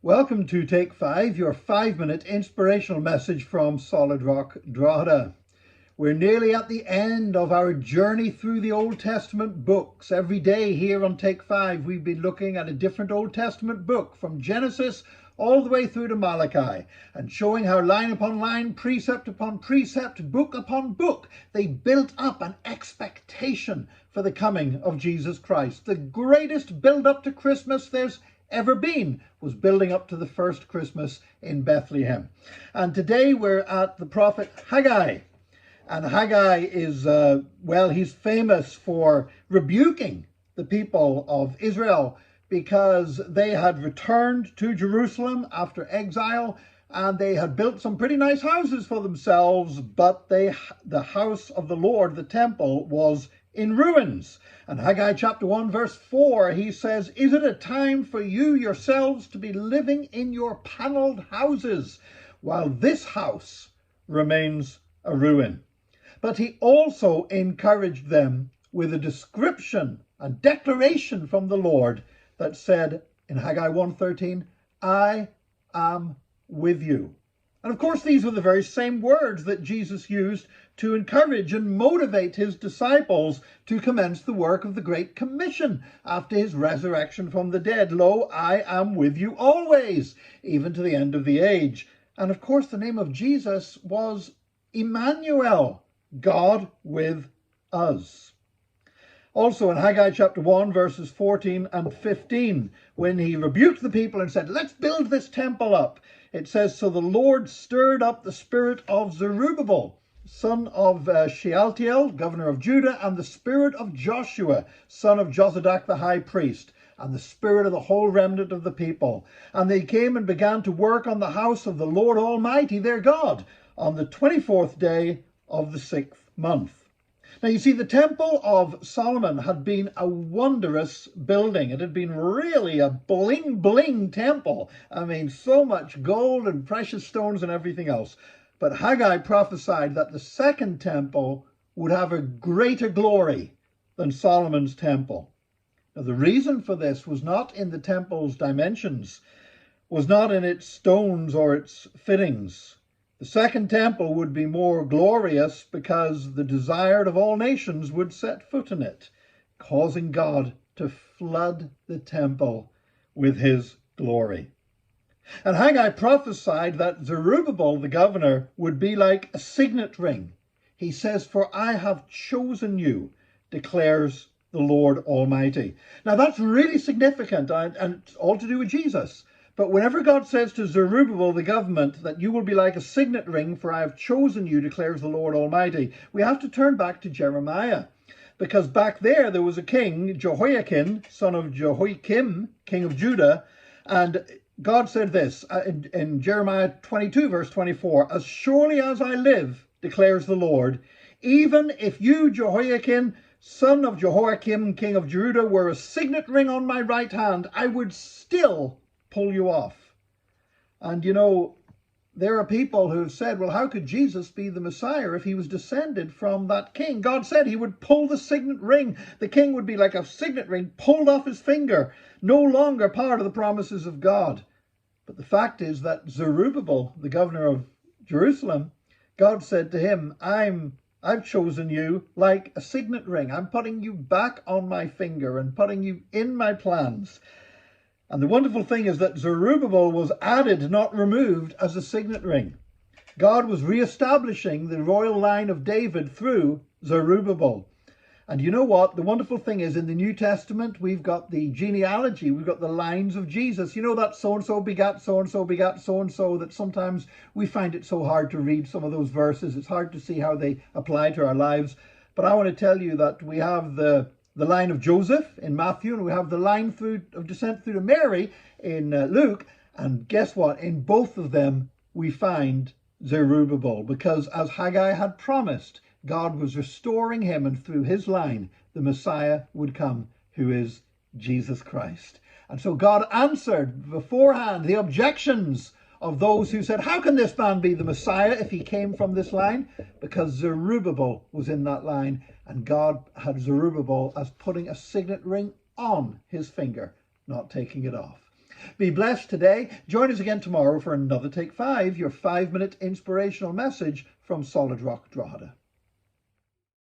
Welcome to Take 5, your 5-minute inspirational message from Solid Rock Drogheda. We're nearly at the end of our journey through the Old Testament books. Every day here on Take 5, we've been looking at a different Old Testament book from Genesis all the way through to Malachi and showing how line upon line, precept upon precept, book upon book, they built up an expectation for the coming of Jesus Christ. The greatest build up to Christmas there's ever been was building up to the first Christmas in Bethlehem. And today we're at the prophet Haggai. And Haggai is, he's famous for rebuking the people of Israel because they had returned to Jerusalem after exile and they had built some pretty nice houses for themselves, but the house of the Lord, the temple, was in ruins. And Haggai chapter 1 verse 4, he says, "Is it a time for you yourselves to be living in your panelled houses while this house remains a ruin?" But he also encouraged them with a description, a declaration from the Lord that said in Haggai 1:13, "I am with you." And of course, these were the very same words that Jesus used to encourage and motivate his disciples to commence the work of the Great Commission after his resurrection from the dead. "Lo, I am with you always, even to the end of the age." And of course, the name of Jesus was Emmanuel, God with us. Also in Haggai chapter 1 verses 14 and 15, when he rebuked the people and said, "Let's build this temple up," it says, "So the Lord stirred up the spirit of Zerubbabel, son of Shealtiel, governor of Judah, and the spirit of Joshua, son of Jozadak the high priest, and the spirit of the whole remnant of the people. And they came and began to work on the house of the Lord Almighty their God on the 24th day of the 6th month." Now you see, the Temple of Solomon had been a wondrous building. It had been really a bling temple. I mean, so much gold and precious stones and everything else. But Haggai prophesied that the second temple would have a greater glory than Solomon's temple. Now the reason for this was not in the temple's dimensions, was not in its stones or its fittings. The second temple would be more glorious because the desired of all nations would set foot in it, causing God to flood the temple with his glory. And Haggai prophesied that Zerubbabel, the governor, would be like a signet ring. He says, "For I have chosen you, declares the Lord Almighty." Now that's really significant, and it's all to do with Jesus. But whenever God says to Zerubbabel, the government, that you will be like a signet ring, for I have chosen you, declares the Lord Almighty, we have to turn back to Jeremiah. Because back there was a king, Jehoiakim, son of Jehoiakim, king of Judah. And God said this in Jeremiah 22, verse 24, "As surely as I live, declares the Lord, even if you, Jehoiakim, son of Jehoiakim, king of Judah, were a signet ring on my right hand, I would still pull you off." And you know, there are people who have said, well, how could Jesus be the Messiah if he was descended from that king? God said he would pull the signet ring. The king would be like a signet ring pulled off his finger, no longer part of the promises of God. But the fact is that Zerubbabel, the governor of Jerusalem, God said to him, I've chosen you like a signet ring. I'm putting you back on my finger and putting you in my plans. And the wonderful thing is that Zerubbabel was added, not removed, as a signet ring. God was re-establishing the royal line of David through Zerubbabel. And you know what? The wonderful thing is, in the New Testament, we've got the genealogy, we've got the lines of Jesus. You know that so-and-so begat so-and-so begat so-and-so, that sometimes we find it so hard to read some of those verses. It's hard to see how they apply to our lives. But I want to tell you that we have the line of Joseph in Matthew, and we have the line of descent through to Mary in Luke. And guess what? In both of them, we find Zerubbabel, because as Haggai had promised, God was restoring him, and through his line, the Messiah would come, who is Jesus Christ. And so God answered beforehand the objections of those who said, how can this man be the Messiah if he came from this line? Because Zerubbabel was in that line, and God had Zerubbabel as putting a signet ring on his finger, not taking it off. Be blessed today. Join us again tomorrow for another Take 5, your 5-minute inspirational message from Solid Rock Drogheda.